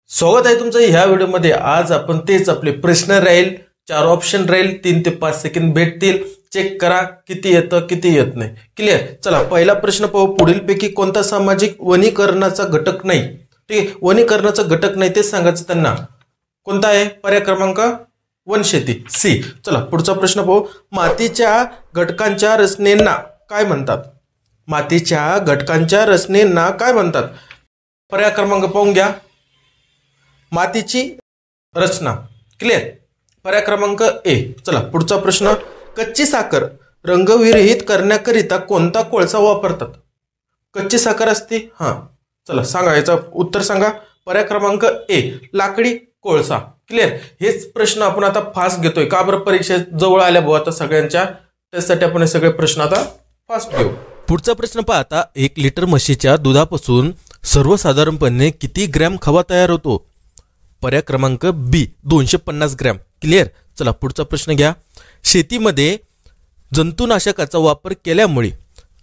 स्वागत आहे तुमचं ह्या व्हिडिओमध्ये। आज आपण तेच आपले प्रश्न राहील, 4 ऑप्शन राहील, 3 ते 5 सेकंद भेटतील, चेक करा किती येतं किती येत नाही। क्लियर। चला पहिला प्रश्न पाहू। पुढीलपैकी कोणता सामाजिक वनीकरणाचा घटक नाही? ठीक आहे, वनीकरणाचा घटक नाही ते सांगायचं त्यांना। कोणता आहे? पर्याय क्रमांक 1 शेती, सी। चला पुढचा प्रश्न पाहू। मातीच्या घटकांच्या रचनेंना काय म्हणतात? मातीच्या घटकांच्या रचनेंना काय म्हणतात? पर्याय क्रमांक पाहून घ्या। मातीची रचना। क्लियर। पर्याय क्रमांक ए। चला पुढचा प्रश्न। कच्ची साखर रंगविरहित करण्याकरिता कोणता कोळसा वापरतात? कच्ची साखर असते, हां चला सांगा, याचा उत्तर सांगा। पर्याय क्रमांक ए, लाकडी कोळसा। क्लियर। हेच प्रश्न आपण आता फास्ट घेतोय का बरं? परीक्षा जवळ आल्या भाऊ आता सगळ्यांच्या, त्यासाठी आपण हे सगळे प्रश्न आता फास्ट घेऊ। पुढचा प्रश्न पाहता, 1 लिटर म्हशीच्या दुधापासून सर्वसाधारणपणे किती ग्रॅम खवा तयार होतो? पर्याय क्रमांक बी, 250 ग्रॅम। क्लियर। चला पुढचा प्रश्न घ्या। शेतीमध्ये जंतुनाशकाचा वापर केल्यामुळे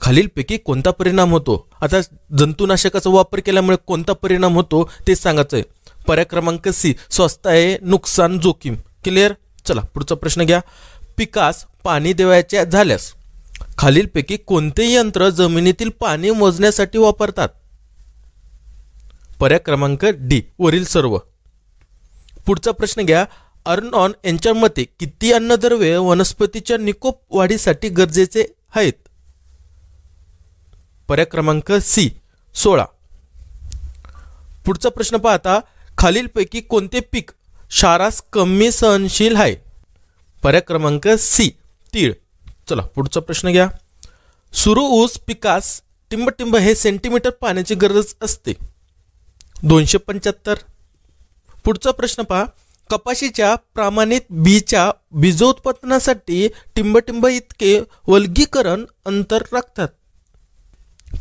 खालीलपैकी कोणता परिणाम होतो? आता जंतुनाशकाचा वापर केल्यामुळे कोणता परिणाम होतो ते सांगायचं आहे। पर्याय क्रमांक सी, स्वास्थ्य नुकसान जोखीम। क्लियर। चला पुढचा प्रश्न घ्या। पिकास पाणी द्यायचे झाल्यास खालीलपैकी कोणते यंत्र जमिनीतील पाणी मोजण्यासाठी वापरतात? पर्याय क्रमांक डी, वरील सर्व। पुढचा प्रश्न घ्या। अर्नॉन यांच्या मते किती अन्नद्रव्ये वनस्पतीच्या निकोप वाढीसाठी गरजेचे आहेत? पर्याय क्रमांक सी, 16। पुढचा प्रश्न पाहता, खालीलपैकी कोणते पीक क्षारास कमी सहनशील आहे? पर्याय क्रमांक सी, तीळ। चला पुढचा प्रश्न घ्या। सुरू ऊस पिकास टिंबटिंब हे सेंटीमीटर पाण्याची गरज असते, 275। पुढचा प्रश्न पहा। कपाशीच्या प्रमाणित बीच्या बीजोत्पादनासाठी टिंबटिंब इतके वल्गीकरण अंतर राखतात?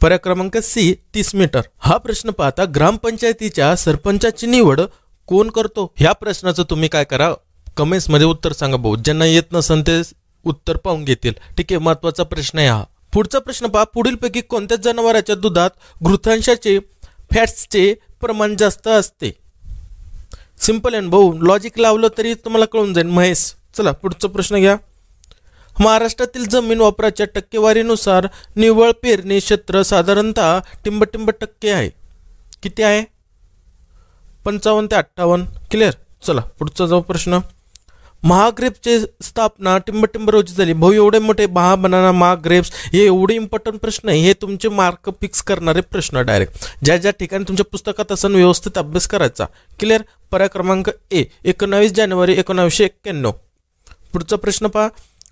पर्याय क्रमांक सी, 30 मीटर। हा प्रश्न पाहता, ग्रामपंचायतीच्या सरपंचाची निवड कोण करतो? ह्या प्रश्नाचं तुम्ही काय करा, कमेंट्स मध्ये उत्तर सांगा भाऊ। ज्यांना येत नसेल ते उत्तर पाहून घेतील। ठीक आहे, महत्वाचा प्रश्न आहे हा। पुढचा प्रश्न पहा। पुढीलपैकी कोणत्या जनावरांच्या दुधात घृतांशाचे फॅट्सचे प्रमाण जास्त असते? सिंपल आहे भाऊ, लॉजिक लावलं तरी तुम्हाला कळून जाईल। महेश। चला पुढचा प्रश्न घ्या। महाराष्ट्रातील जमीन वापराच्या टक्केवारीनुसार निव्वळ पेरणी क्षेत्र साधारणतः टिंबटिंब टक्के आहे। किती आहे? 55 ते 58। क्लिअर। चला पुढचा जाऊ प्रश्न। महाग्रेप्सची स्थापना टिंबटिंब रोजी झाली। भाऊ एवढे मोठे बनाना महाग्रेप्स, हे एवढे इम्पॉर्टंट प्रश्न आहे, हे तुमचे मार्क फिक्स करणारे प्रश्न डायरेक्ट, ज्या ज्या ठिकाणी तुमच्या पुस्तकात असं व्यवस्थित अभ्यास करायचा। क्लिअर। पर्याय क्रमांक ए, 19 जानेवारी 1991। पुढचा प्रश्न पहा।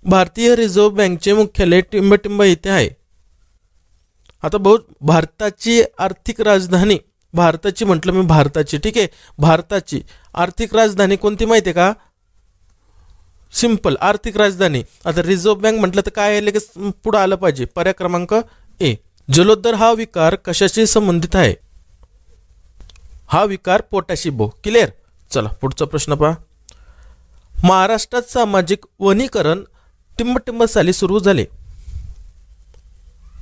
भारतीय रिझर्व्ह बँकेचे मुख्यालय टिंबटिंब येथे आहे। आता भाऊ भारताची आर्थिक राजधानी, भारताची म्हटलं मी, भारताची, ठीक आहे, भारताची आर्थिक राजधानी कोणती माहिती आहे का? सिंपल, आर्थिक राजधानी। आता रिझर्व्ह बँक म्हटलं तर काय आहे, लगेच पुढे आलं पाहिजे। पर्याय क्रमांक ए। जलोदर हा विकार कशाशी संबंधित आहे? हा विकार पोटाशी भाऊ। क्लिअर। चला पुढचा प्रश्न पहा। महाराष्ट्रात सामाजिक वनीकरण टिंबटिंब साली सुरू झाले।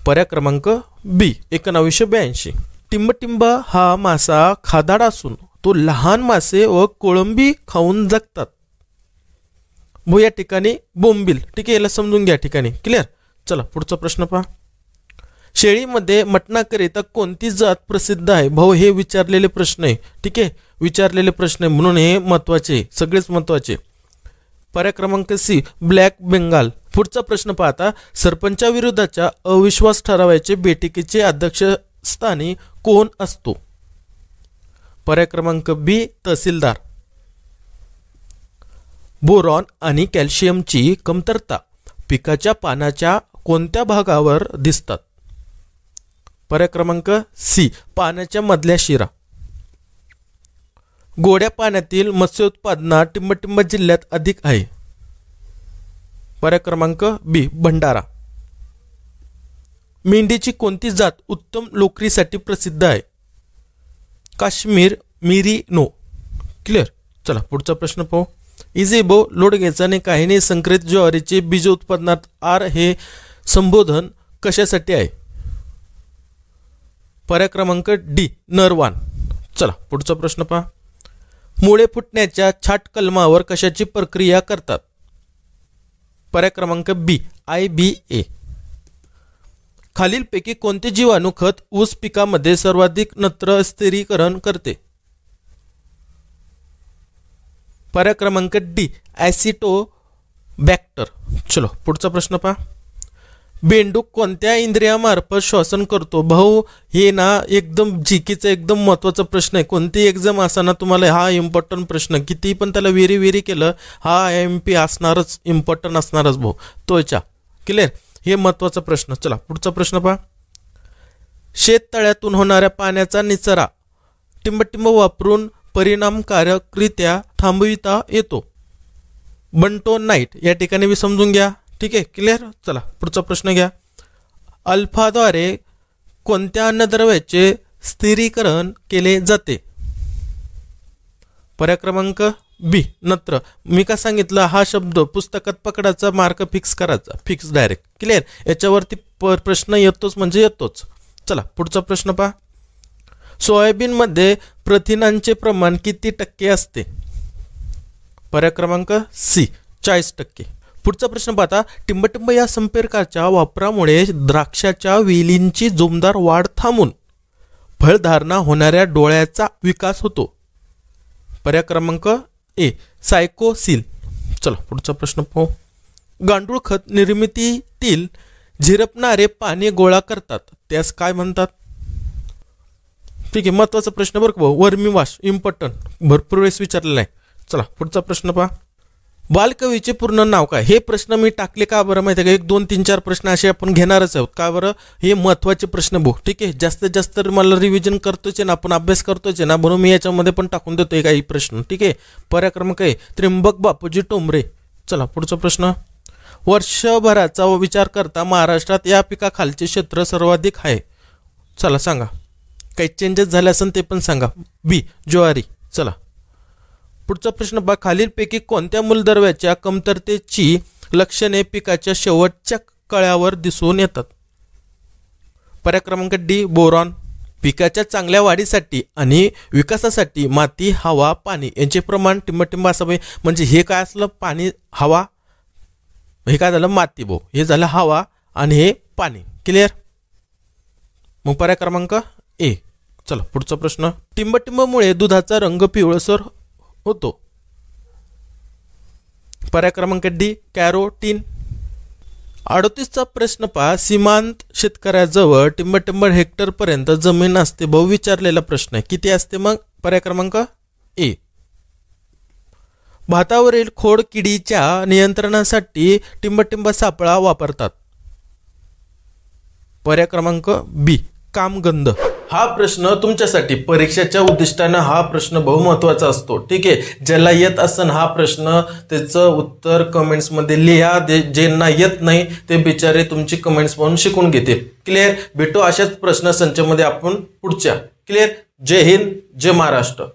पर्याय क्रमांक बी, 1982। टिंबटिंब हा मासा खादाड असून तो लहान मासे व कोळंबी खाऊन जगतात। भाऊ या ठिकाणी बोंबील, ठीक आहे, याला समजून घ्या ठिकाणी। क्लिअर। चला पुढचा प्रश्न पहा। शेळीमध्ये मटणाकरिता कोणती जात प्रसिद्ध आहे? भाऊ हे विचारलेले प्रश्न आहे, ठीक आहे, विचारलेले प्रश्न आहे म्हणून हे महत्वाचे, सगळेच महत्वाचे। पर्याय क्रमांक सी, ब्लॅक बेंगाल। पुढचा प्रश्न पाहता, सरपंचाविरोधाच्या अविश्वास ठरावाचे बैठकीचे अध्यक्षस्थानी कोण असतो? पर्याय क्रमांक बी, तहसीलदार। बोरॉन आणि कॅल्शियमची कमतरता पिकाच्या पानाच्या कोणत्या भागावर दिसतात? पर्याय क्रमांक सी, पाण्याच्या मधल्या शिरा। गोड्या पाण्यातील मत्स्योत्पादनात टिंबटिंब जिल्ह्यात अधिक आहे। पर्याय क्रमांक बी, भंडारा। मेंढीची कोणती जात उत्तम लोकरीसाठी प्रसिद्ध आहे? काश्मीर मेरिनो। क्लिअर। चला पुढचा प्रश्न पाहू। इझी भाऊ, लोड घ्यायचा नाही, काही नाही। संकरित ज्वारीचे बीज उत्पादनात आर हे संबोधन कशासाठी आहे? पर्याय क्रमांक डी, नरवान। चला पुढचा प्रश्न पहा। मुळे फुटण्याच्या छाट कलमावर कशाची प्रक्रिया करतात? पर्याय क्रमांक बी IBA. खालीलपैकी कोणते जीवाणू खत ऊस पिकामध्ये सर्वाधिक नत्र स्थिरीकरण करते? पर्याय क्रमांक डी ॲसिटोबॅक्टर. चलो पुढचा प्रश्न पहा. बेंडूक कोणत्या इंद्रियामार्फत श्वसन करतो? भाऊ हे ना एकदम जीकेचा एकदम महत्त्वाचा प्रश्न आहे. कोणती एक्झाम असताना तुम्हाला हा इम्पॉर्टंट प्रश्न, किती पण त्याला वेरी केलं हा MP असणारच, इम्पॉर्टंट असणारच भाऊ. तोच्या क्लिअर, हे महत्त्वाचा प्रश्न. चला पुढचा प्रश्न पहा. शेततळ्यातून होणाऱ्या पाण्याचा निचरा टिंबटिंब वापरून परिणामकारकरित्या थांबविता येतो. बंटो नाईट या ठिकाणी मी समजून घ्या. ठीक आहे, क्लिअर. चला पुढचा प्रश्न घ्या. अल्फाद्वारे कोणत्या अन्नद्रव्याचे स्थिरीकरण केले जाते? पर्याय क्रमांक बी नत्र. मी का सांगितलं, हा शब्द पुस्तकात पकडायचा, मार्क फिक्स करायचा, फिक्स डायरेक्ट. क्लिअर, याच्यावरती प्रश्न येतोच म्हणजे येतोच. चला पुढचा प्रश्न पहा. सोयाबीनमध्ये प्रथिनांचे प्रमाण किती टक्के असते? पर्याय क्रमांक सी 40%. पुढचा प्रश्न पाहता. टिंबटिंब या संपर्काच्या वापरामुळे द्राक्षाच्या वेलींची जोमदार वाढ थांबून फळधारणा होणाऱ्या डोळ्याचा विकास होतो. पर्याय क्रमांक ए सायकोसिल. चला पुढचा प्रश्न पाहू. गांडूळ खत निर्मितीतील झिरपणारे पाणी गोळा करतात त्यास काय म्हणतात? ठीक आहे, महत्त्वाचा प्रश्न बरं का भाऊ. वर्मी वॉश इम्पॉर्टंट, भरपूर वेळेस विचारलेला आहे. चला पुढचा प्रश्न पहा. बालकवीचे पूर्ण नाव काय? हे प्रश्न मी टाकले का बरं माहिती आहे का? 1 2 3 4 प्रश्न असे आपण घेणारच आहोत. का बरं? हे महत्त्वाचे प्रश्न भाऊ. ठीक आहे, जास्तीत जास्त मला रिव्हिजन करतोच ना, आपण अभ्यास करतोच ना, म्हणून मी याच्यामध्ये पण टाकून देतोय काही प्रश्न. ठीक आहे, पर्याय क्रमांक आहे त्र्यंबक बापूजी टोंबरे. चला पुढचा प्रश्न. वर्षभराचा विचार करता महाराष्ट्रात या पिकाखालचे क्षेत्र सर्वाधिक आहे. चला सांगा, काही चेंजेस झाले असेल ते पण सांगा. बी ज्वारी. चला पुढचा प्रश्न बघा. खालीलपैकी कोणत्या मूलद्रव्याच्या कमतरतेची लक्षणे पिकाच्या शेवटच्या कळ्यावर दिसून येतात? पर्याय क्रमांक डी बोरॉन. पिकाच्या चांगल्या वाढीसाठी आणि विकासासाठी माती, हवा, पाणी यांचे प्रमाण टिंबटिंब असावे. म्हणजे हे काय असलं? पाणी, हवा, हे काय झालं? माती भाऊ. हे झालं हवा आणि हे पाणी. क्लिअर, मग पर्याय क्रमांक ए. चला पुढचा प्रश्न. टिंबटिंबमुळे दुधाचा रंग पिवळसर होतो. पर्याय क्रमांक डी कॅरोटीन. 38चा प्रश्न पहा. सीमांत शेतकऱ्याजवळ टिंबटिंब हेक्टर पर्यंत जमीन असते भाऊ. विचारलेला प्रश्न आहे. किती असते मग? पर्याय क्रमांक ए. भातावरील खोड किडीच्या नियंत्रणासाठी टिंबटिंब सापळा वापरतात. पर्याय क्रमांक बी कामगंध. हा प्रश्न तुमच्यासाठी परीक्षेच्या उद्दिष्टानं हा प्रश्न बहुमहत्वाचा असतो. ठीक आहे, ज्याला येत असन हा प्रश्न त्याचं उत्तर कमेंट्समध्ये लिहा. ज्यांना येत नाही ते बिचारे तुमची कमेंट्स पाहून शिकून घेतील. क्लिअर, भेटू अशाच प्रश्न संचामध्ये आपण पुढच्या. क्लिअर. जय हिंद, जय महाराष्ट्र.